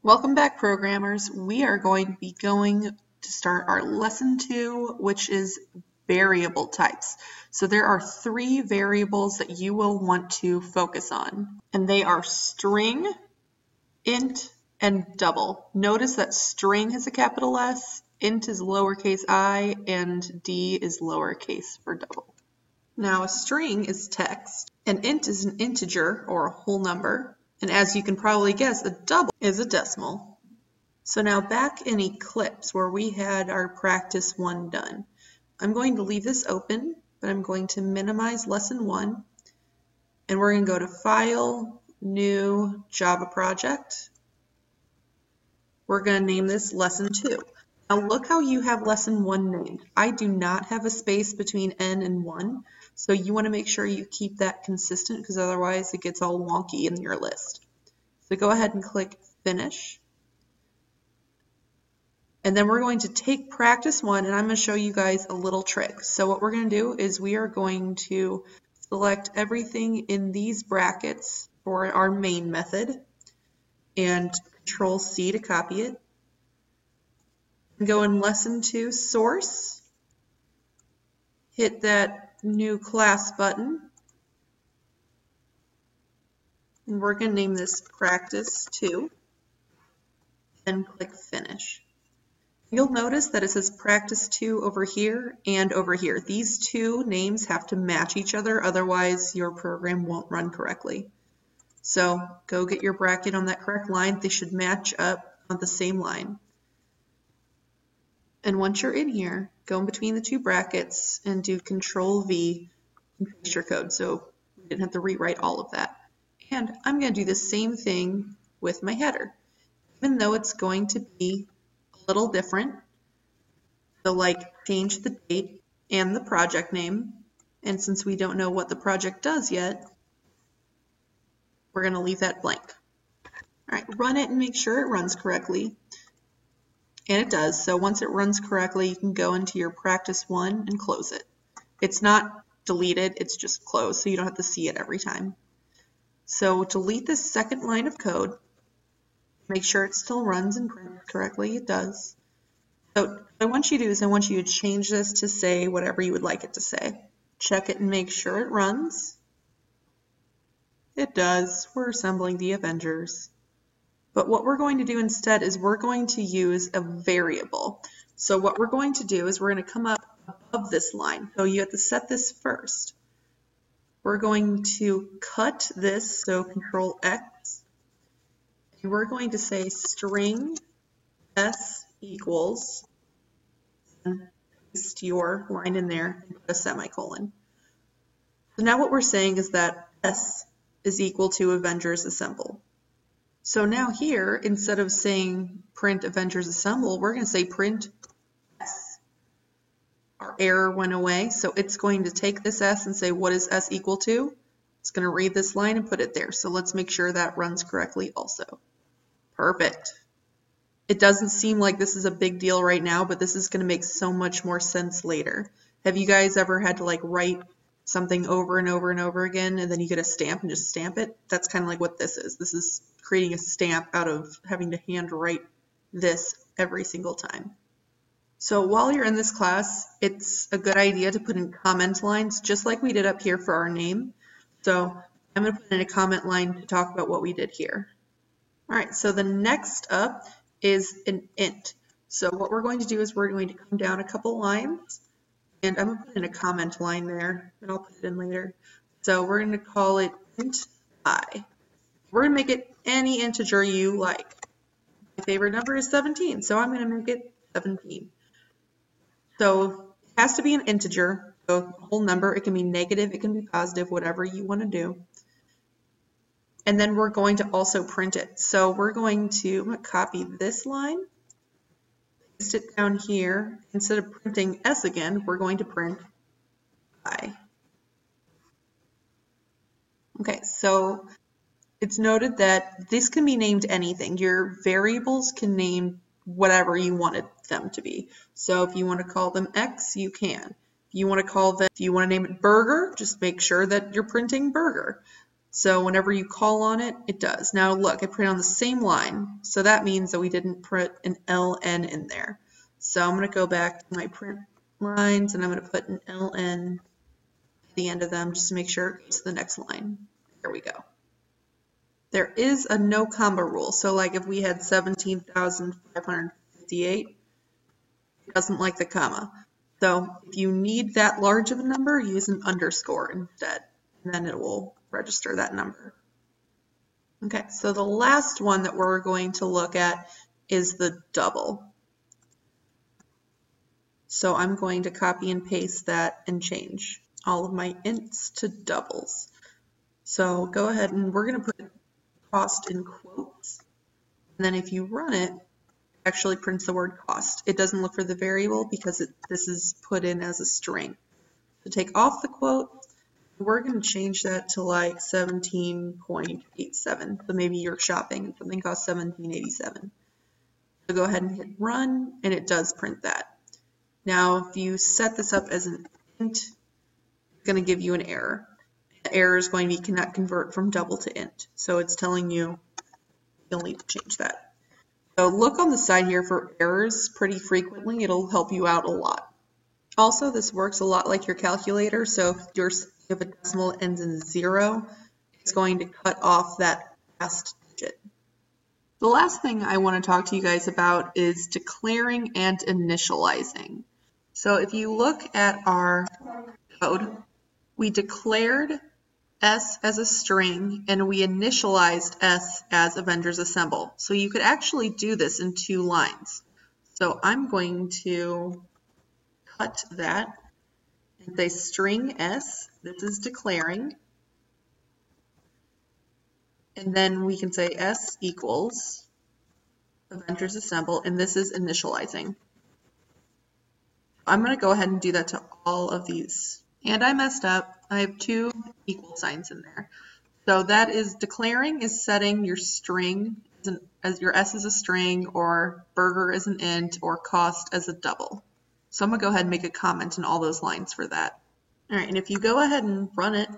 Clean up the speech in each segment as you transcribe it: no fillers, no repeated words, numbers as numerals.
Welcome back, programmers. We are going to be going to start our lesson 2, which is variable types. So there are 3 variables that you will want to focus on, and they are string, int, and double. Notice that string has a capital S, int is lowercase I, and D is lowercase for double. Now a string is text, and int is an integer or a whole number. And as you can probably guess, a double is a decimal. So now back in Eclipse where we had our practice 1 done, I'm going to leave this open, but I'm going to minimize lesson 1. And we're going to go to File, New, Java Project. We're going to name this lesson 2. Now look how you have lesson 1 named. I do not have a space between N and 1. So you want to make sure you keep that consistent because otherwise it gets all wonky in your list. So go ahead and click Finish. And then we're going to take practice 1 and I'm going to show you guys a little trick. So what we're going to do is we are going to select everything in these brackets for our main method and Control C to copy it. Go in lesson 2 source, hit that new class button, and we're going to name this practice 2 and click finish. You'll notice that it says practice 2 over here and over here. These 2 names have to match each other, otherwise your program won't run correctly. So go get your bracket on that correct line. They should match up on the same line. And once you're in here, go in between the 2 brackets and do Control V and paste your code. So we didn't have to rewrite all of that. And I'm going to do the same thing with my header, even though it's going to be a little different. So like change the date and the project name. And since we don't know what the project does yet, we're going to leave that blank. All right, run it and make sure it runs correctly. And it does. So once it runs correctly, you can go into your practice 1 and close it. It's not deleted, it's just closed, so you don't have to see it every time. So delete this second line of code. Make sure it still runs and prints correctly. It does. So what I want you to do is I want you to change this to say whatever you would like it to say. Check it and make sure it runs. It does. We're assembling the Avengers. But what we're going to do instead is we're going to use a variable. So what we're going to do is we're going to come up above this line. So you have to set this first. We're going to cut this, so Control X. And we're going to say string S equals, and paste your line in there and put a semicolon. So now what we're saying is that S is equal to Avengers Assemble. So now here, instead of saying print Avengers Assemble, we're going to say print S. Our error went away, so it's going to take this S and say, what is S equal to? It's going to read this line and put it there. So let's make sure that runs correctly also. Perfect. It doesn't seem like this is a big deal right now, but this is going to make so much more sense later. Have you guys ever had to like write something over and over and over again, and then you get a stamp and just stamp it? That's kind of like what this is. This is creating a stamp out of having to hand write this every single time. So while you're in this class, it's a good idea to put in comment lines, just like we did up here for our name. So I'm going to put in a comment line to talk about what we did here. All right, so the next up is an int. So what we're going to do is we're going to come down a couple lines. And I'm going to put in a comment line there, and I'll put it in later. So we're going to call it int I. We're going to make it any integer you like. My favorite number is 17, so I'm going to make it 17. So it has to be an integer, so a whole number. It can be negative, it can be positive, whatever you want to do. And then we're going to also print it. So we're going to copy this line. Paste it down here. Instead of printing S again, we're going to print I. Okay, so it's noted that this can be named anything. Your variables can name whatever you wanted them to be. So if you want to call them X, you can. If you want to name it burger, just make sure that you're printing burger. So whenever you call on it, it does. Now look, I put it on the same line. So that means that we didn't put an ln in there. So I'm going to go back to my print lines and I'm going to put an ln at the end of them just to make sure it goes to the next line. There we go. There is a no comma rule. So like if we had 17,558, it doesn't like the comma. So if you need that large of a number, use an underscore instead, and then it will register that number. Okay, so the last one that we're going to look at is the double. So I'm going to copy and paste that and change all of my ints to doubles. So go ahead and we're going to put cost in quotes. And then if you run it, it actually prints the word cost. It doesn't look for the variable because this is put in as a string. So take off the quote. We're going to change that to like 17.87. So maybe you're shopping and something costs 17.87. So go ahead and hit run and it does print that. Now if you set this up as an int, it's going to give you an error. The error is going to be cannot convert from double to int. So it's telling you you'll need to change that. So look on the side here for errors pretty frequently. It'll help you out a lot. Also, this works a lot like your calculator. So if a decimal ends in 0, it's going to cut off that last digit. The last thing I want to talk to you guys about is declaring and initializing. So if you look at our code, we declared S as a string and we initialized S as Avengers Assemble. So you could actually do this in 2 lines. So I'm going to cut that and say string S, this is declaring, and then we can say S equals Avengers Assemble, and this is initializing. I'm going to go ahead and do that to all of these. And I messed up. I have 2 equal signs in there. So that is declaring is setting your string as your S as a string, or burger as an int, or cost as a double. So I'm going to go ahead and make a comment in all those lines for that. All right, and if you go ahead and run it,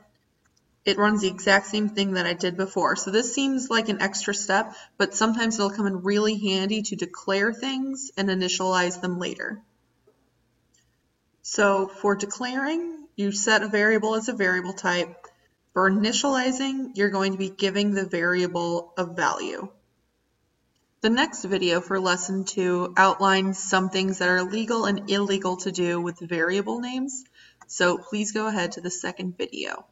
it runs the exact same thing that I did before. So this seems like an extra step, but sometimes it'll come in really handy to declare things and initialize them later. So for declaring, you set a variable as a variable type. For initializing, you're going to be giving the variable a value. The next video for lesson 2 outlines some things that are legal and illegal to do with variable names. So please go ahead to the second video.